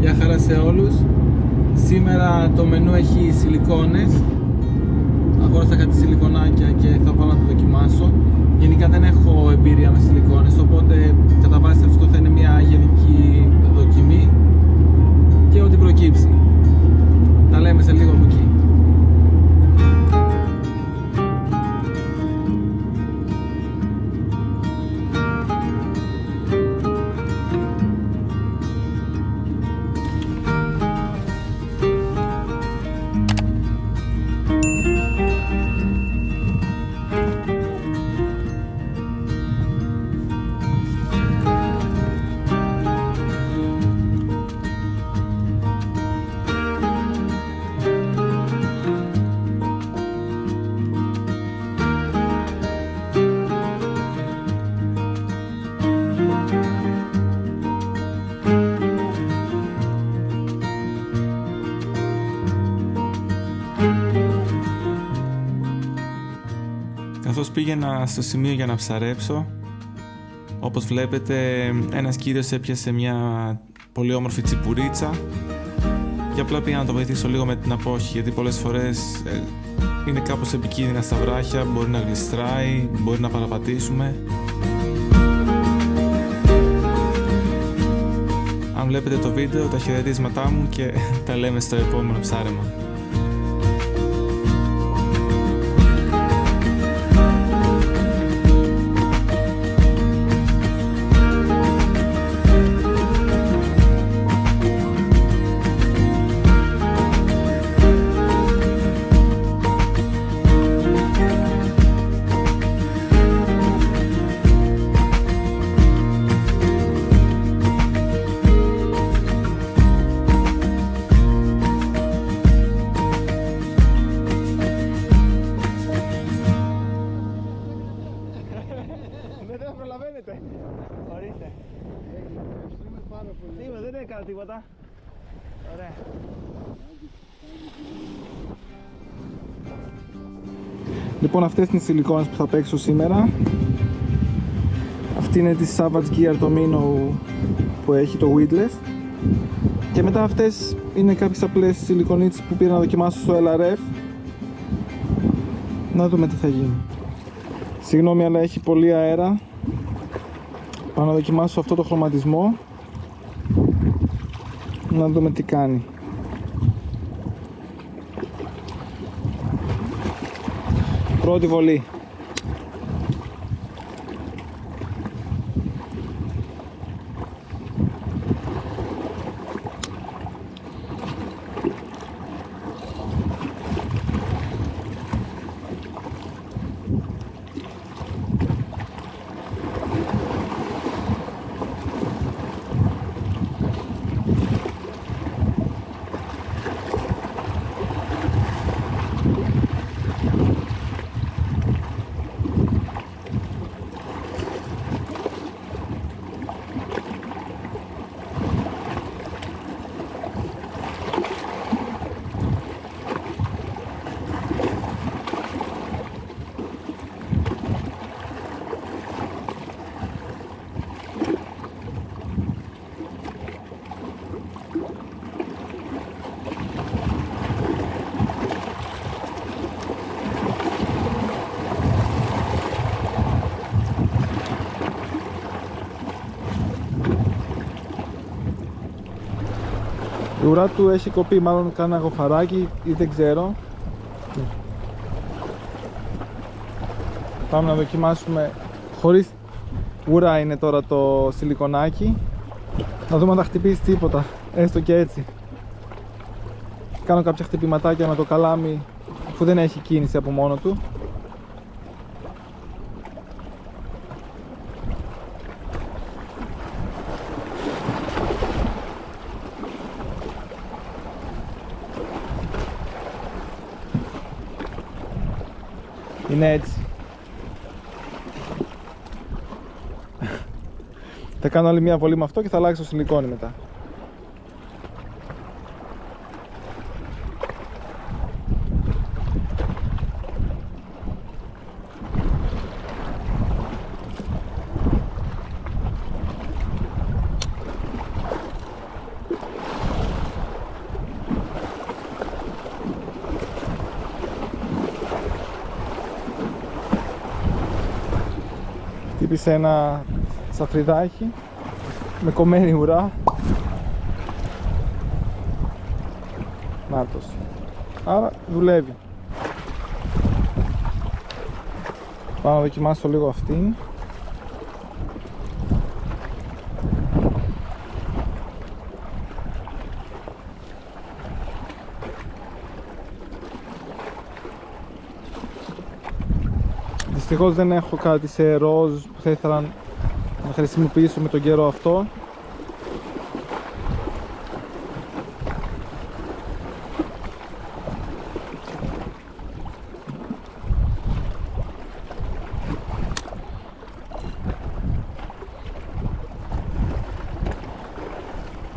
Γεια χαρά σε όλους. Σήμερα το μενού έχει σιλικόνες. Αγόρασα κάτι σιλικονάκια και θα πάω να το δοκιμάσω. Γενικά δεν έχω εμπειρία με σιλικόνες, οπότε κατά βάση αυτό θα είναι μια γενική δοκιμή και ό,τι προκύψει. Τα λέμε σε λίγο από εκεί. Καθώς πήγαινα στο σημείο για να ψαρέψω, όπως βλέπετε ένας κύριος έπιασε μια πολύ όμορφη τσιπουρίτσα και απλά πήγα να το βοηθήσω λίγο με την απόχη, γιατί πολλές φορές είναι κάπως επικίνδυνα στα βράχια, μπορεί να γλιστράει, μπορεί να παραπατήσουμε. Αν βλέπετε το βίντεο, τα χαιρετίσματά μου και τα λέμε στο επόμενο ψάρεμα. Δεν προλαβαίνετε. Ορίστε. Δεν έκανα τίποτα. Ωραία. Λοιπόν, αυτές είναι οι σιλικόνες που θα παίξω σήμερα. Αυτή είναι τη Savage Gear, το Minnow που έχει το Weedless. Και μετά αυτές είναι κάποιες απλές σιλικονίτσες που πήρα να δοκιμάσω στο LRF. Να δούμε τι θα γίνει. Συγγνώμη, αλλά έχει πολύ αέρα. Πάω να δοκιμάσω αυτό το χρωματισμό. Να δούμε τι κάνει. Πρώτη βολή. Η ουρά του έχει κοπεί, μάλλον κάνα γοφαράκι ή δεν ξέρω. Πάμε να δοκιμάσουμε. Χωρίς ουρά είναι τώρα το σιλικονάκι. Να δούμε αν θα χτυπήσει τίποτα, έστω και έτσι. Κάνω κάποια χτυπηματάκια με το καλάμι που δεν έχει κίνηση από μόνο του. Είναι έτσι. Θα κάνω άλλη μια βολή με αυτό και θα αλλάξω το σιλικόνι μετά. Χτύπησε ένα σαφριδάκι με κομμένη ουρά. Νάτος. Άρα δουλεύει. Πάω να δοκιμάσω λίγο αυτήν. Δυστυχώς δεν έχω κάτι σε ροζ που θα ήθελα να χρησιμοποιήσω με τον καιρό αυτό.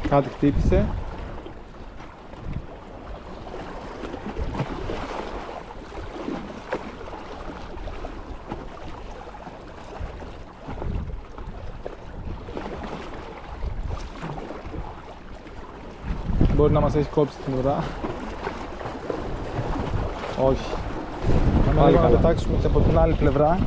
Κάτι χτύπησε. Μπορεί να μας έχει κόψει την ουρά. Όχι. Πάλι να πετάξουμε και από την άλλη πλευρά.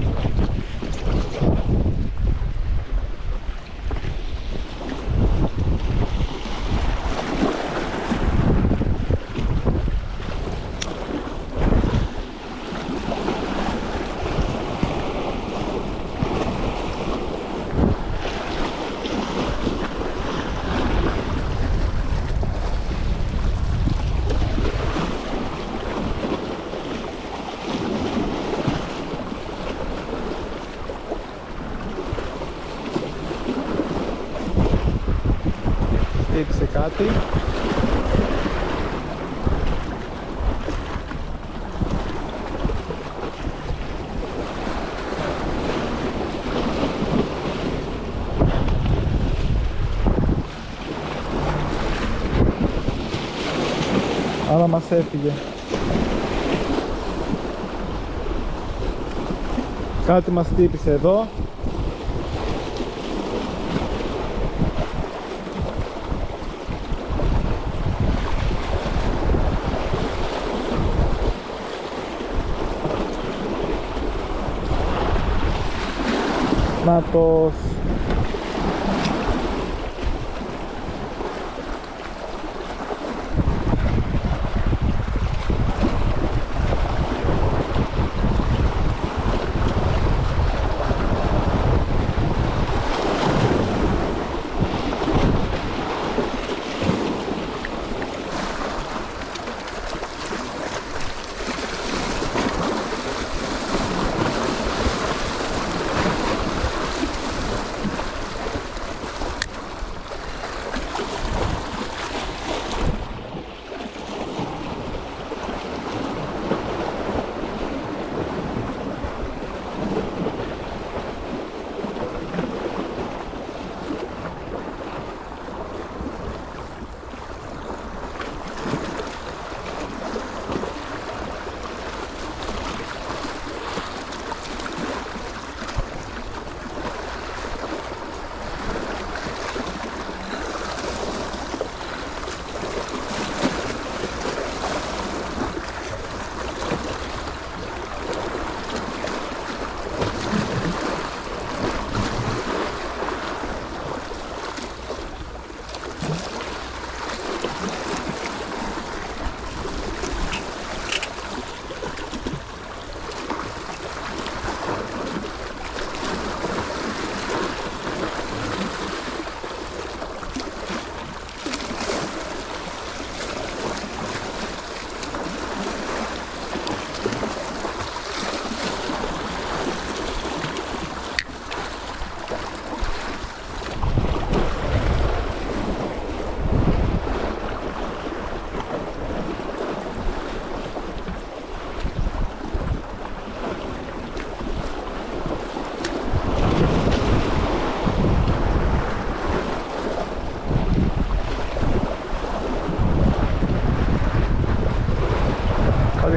Χτύπησε κάτι. Άρα μας έφυγε. Κάτι μας χτύπησε εδώ. Νάτος.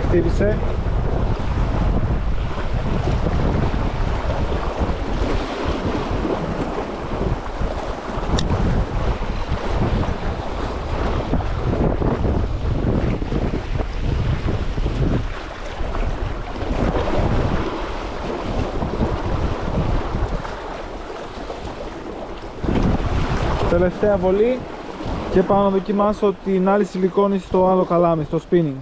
Χτύπησε. Τελευταία βολή και πάω να δοκιμάσω την άλλη σιλικόνη στο άλλο καλάμι, στο spinning.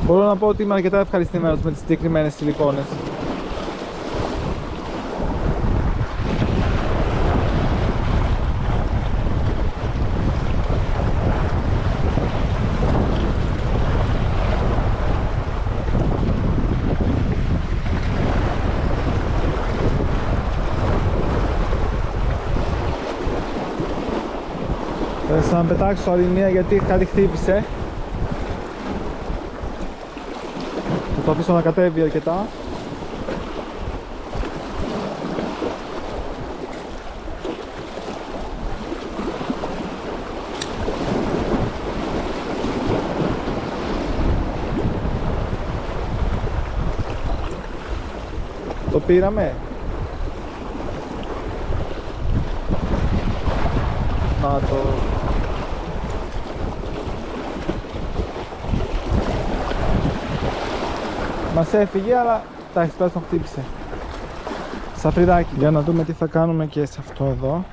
Μπορώ να πω ότι είμαι αρκετά ευχαριστημένος με τις συγκεκριμένες σιλικόνες. Θα να πετάξω άλλη μία γιατί κάτι χτύπησε. Θα το αφήσω να κατέβει αρκετά. Το πήραμε. Να το... Μας έφυγε, αλλά τα τουλάχιστον χτύπησε. Σαφριδάκι. Για να δούμε τι θα κάνουμε και σε αυτό εδώ.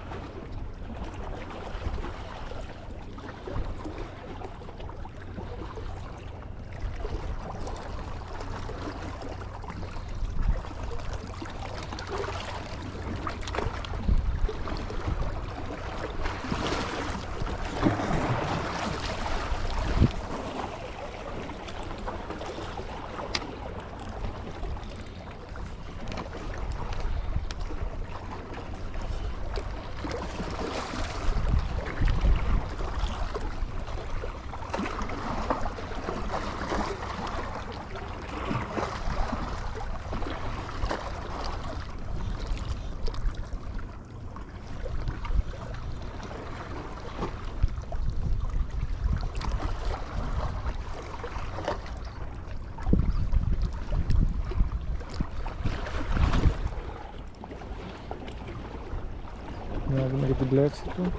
Να δούμε και την πλεύση του.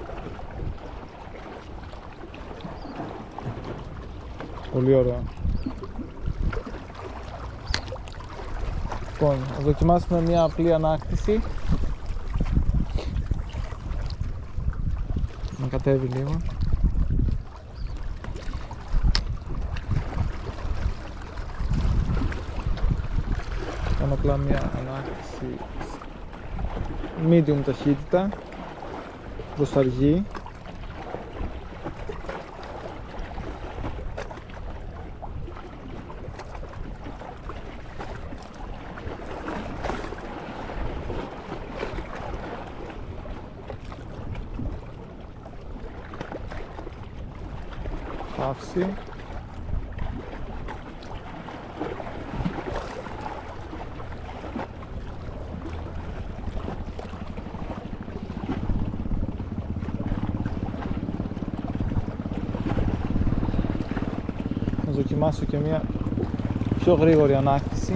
Πολύ ωραίο. Λοιπόν, θα δοκιμάσουμε μια απλή ανάκτηση. Να κατέβει λίγο. Κάνω απλά μια ανάκτηση medium ταχύτητα προς αργή. Παύση. Θα δοκιμάσω και μια πιο γρήγορη ανάκτηση.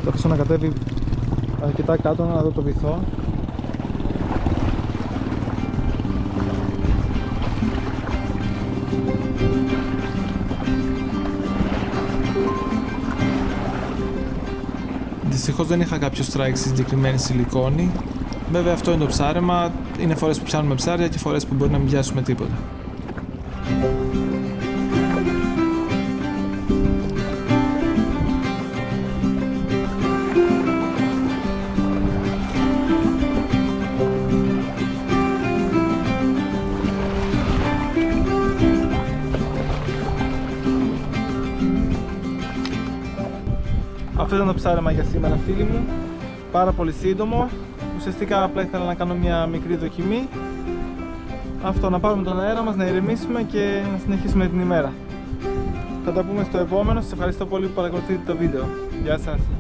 Θα αφήσω να κατέβει αρκετά κάτω να δω το βυθό. Δυστυχώς δεν είχα κάποιο strike στη συγκεκριμένη σιλικόνη. Βέβαια αυτό είναι το ψάρεμα, είναι φορές που ψάχνουμε ψάρια και φορές που μπορεί να μην πιάσουμε τίποτα. Αυτό ήταν το ψάρεμα για σήμερα, φίλοι μου. Πάρα πολύ σύντομο. Ουσιαστικά απλά ήθελα να κάνω μια μικρή δοκιμή. Αυτό, να πάρουμε τον αέρα μας, να ηρεμήσουμε και να συνεχίσουμε την ημέρα. Θα τα πούμε στο επόμενο. Σας ευχαριστώ πολύ που παρακολουθείτε το βίντεο. Γεια σας.